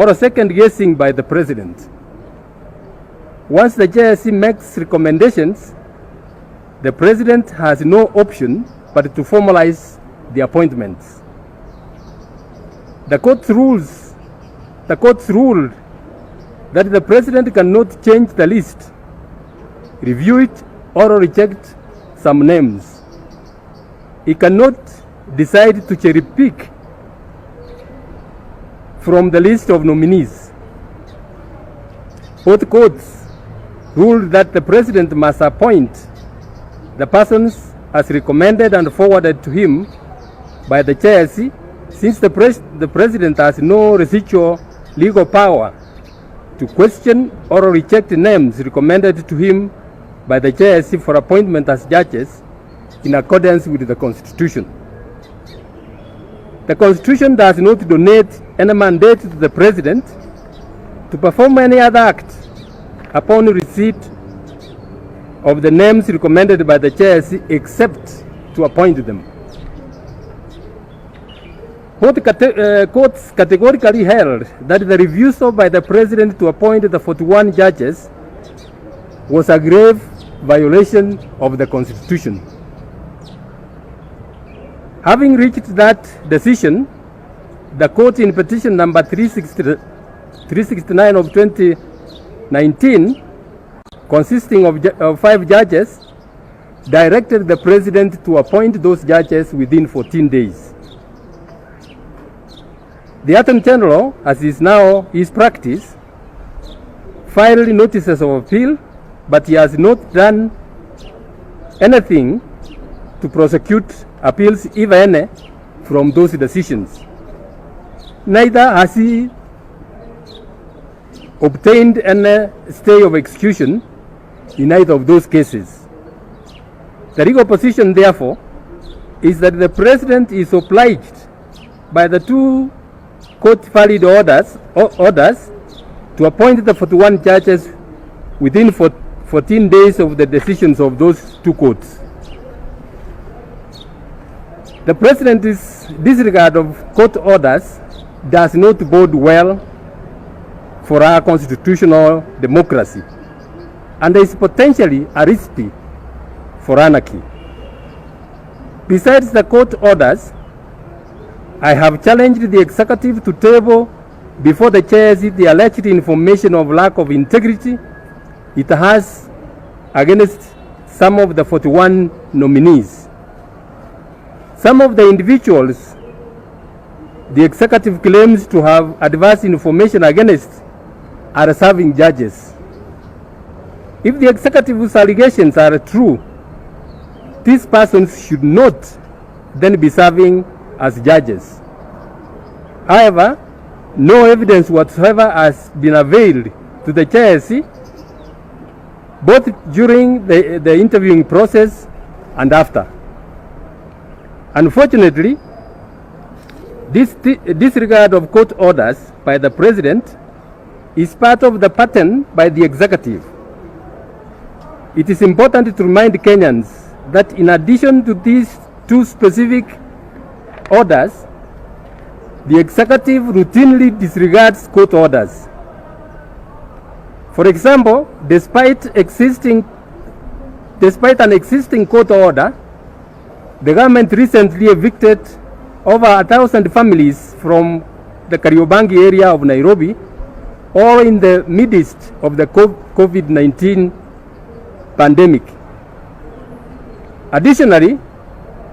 or a second guessing by the President. Once the JSC makes recommendations, the President has no option but to formalize the appointments. The court ruled that the President cannot change the list, review it, or reject some names. He cannot decide to cherry pick from the list of nominees. Both courts ruled that the President must appoint the persons as recommended and forwarded to him by the JSC, since the President has no residual legal power to question or reject names recommended to him by the JSC for appointment as judges in accordance with the Constitution. The Constitution does not donate any mandate to the President to perform any other act upon receipt of the names recommended by the JSC except to appoint them. Both courts categorically held that the refusal by the President to appoint the 41 judges was a grave violation of the Constitution. Having reached that decision, the court in petition number 369 of 2019, consisting of 5 judges, directed the President to appoint those judges within 14 days. The Attorney General, as is now his practice, filed notices of appeal, but he has not done anything to prosecute appeals, if any, from those decisions. Neither has he obtained any stay of execution in either of those cases. The legal position, therefore, is that the President is obliged by the 2 court-valid orders to appoint the 41 judges within 14 days of the decisions of those 2 courts. The President's disregard of court orders does not bode well for our constitutional democracy and is potentially a recipe for anarchy. Besides the court orders, I have challenged the executive to table before the JSC the alleged information of lack of integrity it has against some of the 41 nominees. Some of the individuals the executive claims to have adverse information against are serving judges. If the executive's allegations are true, these persons should not then be serving as judges. However, no evidence whatsoever has been availed to the JSC, both during the interviewing process and after. Unfortunately, this disregard of court orders by the President is part of the pattern by the executive. It is important to remind Kenyans that in addition to these 2 specific orders, the executive routinely disregards court orders. For example, despite an existing court order, the government recently evicted over 1,000 families from the Kariobangi area of Nairobi, all in the midst of the COVID-19 pandemic. Additionally,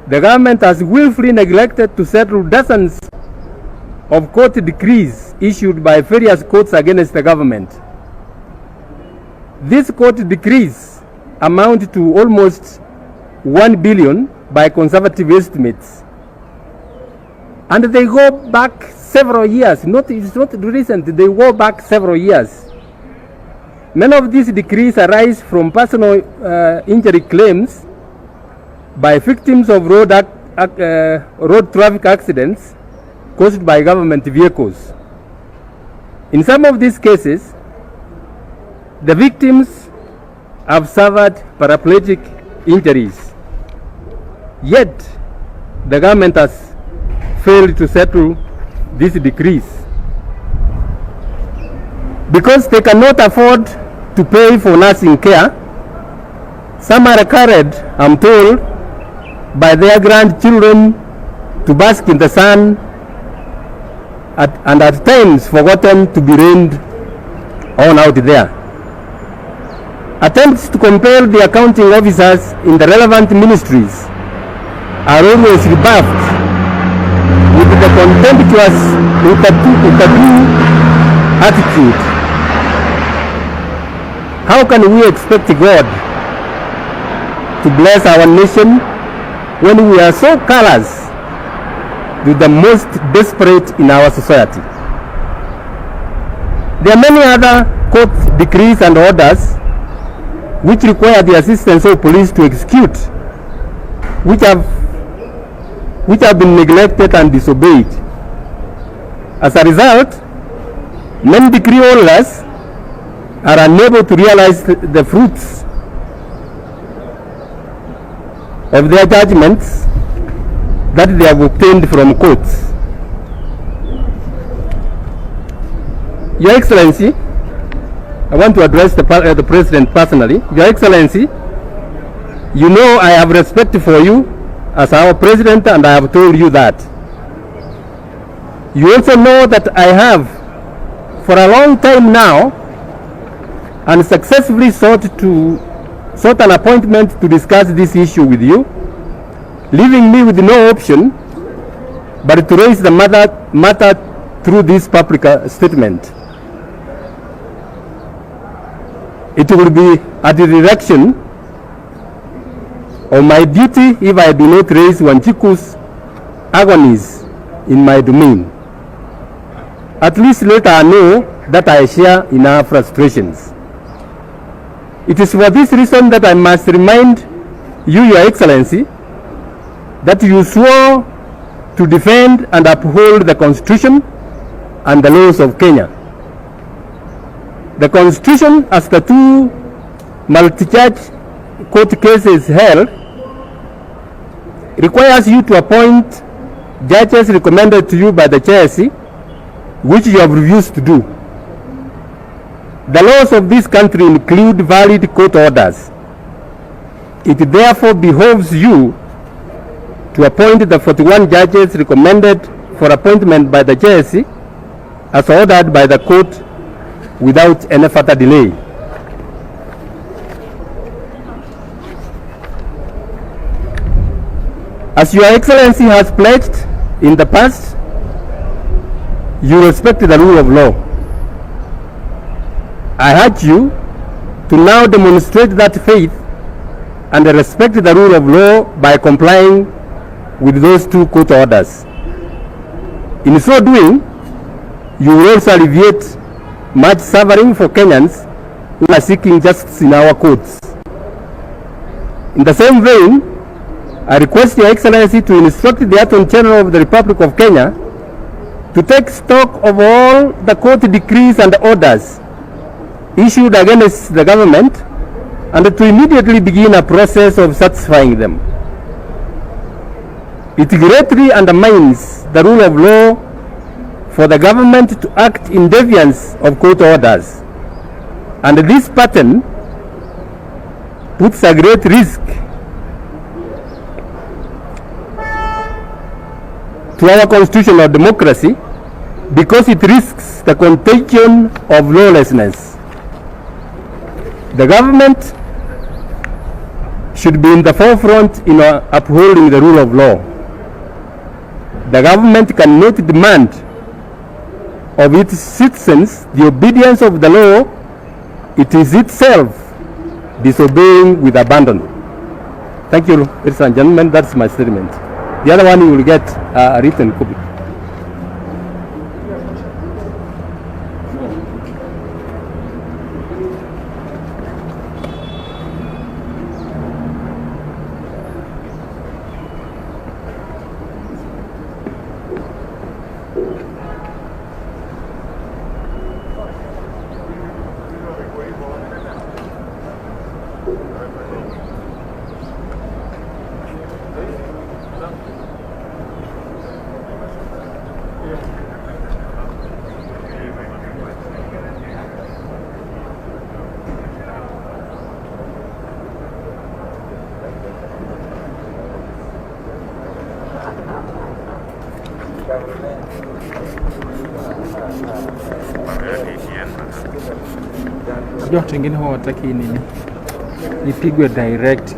the government has willfully neglected to settle dozens of court decrees issued by various courts against the government. These court decrees amount to almost 1 billion by conservative estimates. And they go back several years. It's not recent, they go back several years. Many of these decrees arise from personal injury claims by victims of road traffic accidents caused by government vehicles. In some of these cases, the victims have suffered paraplegic injuries. Yet, the government has failed to settle these decrees. Because they cannot afford to pay for nursing care, some are carried, I'm told, by their grandchildren to bask in the sun and at times forgotten to be rained on out there. Attempts to compel the accounting officers in the relevant ministries are always rebuffed with the contemptuous taboo attitude. How can we expect God to bless our nation when we are so callous with the most desperate in our society? There are many other court decrees and orders which require the assistance of police to execute, which have been neglected and disobeyed. As a result, many decree holders are unable to realize the fruits of their judgments that they have obtained from courts. Your Excellency, I want to address the President personally. Your Excellency, you know I have respect for you as our President, and I have told you that. You also know that I have, for a long time now, and successfully sought an appointment to discuss this issue with you, leaving me with no option but to raise the matter through this public statement. It will be at the direction of my duty if I do not raise Wanjiku's agonies in my domain. At least let her know that I share in her frustrations. It is for this reason that I must remind you, Your Excellency, that you swore to defend and uphold the Constitution and the laws of Kenya. The Constitution, as the two multi-judge court cases held, requires you to appoint judges recommended to you by the JSC, which you have refused to do. The laws of this country include valid court orders. It therefore behoves you to appoint the 41 judges recommended for appointment by the JSC as ordered by the court without any further delay. As Your Excellency has pledged in the past, you respect the rule of law. I urge you to now demonstrate that faith and respect the rule of law by complying with those two court orders. In so doing, you will also alleviate much suffering for Kenyans who are seeking justice in our courts. In the same vein, I request Your Excellency to instruct the Attorney General of the Republic of Kenya to take stock of all the court decrees and orders issued against the government and to immediately begin a process of satisfying them. It greatly undermines the rule of law for the government to act in defiance of court orders, and this pattern puts a great risk to our constitutional democracy because it risks the contagion of lawlessness. The government should be in the forefront in upholding the rule of law. The government cannot demand of its citizens the obedience of the law. It is itself disobeying with abandon. Thank you, ladies and gentlemen. That's my statement. The other one you will get a written copy. Watu wengine hawataki nini, ipigwe direct.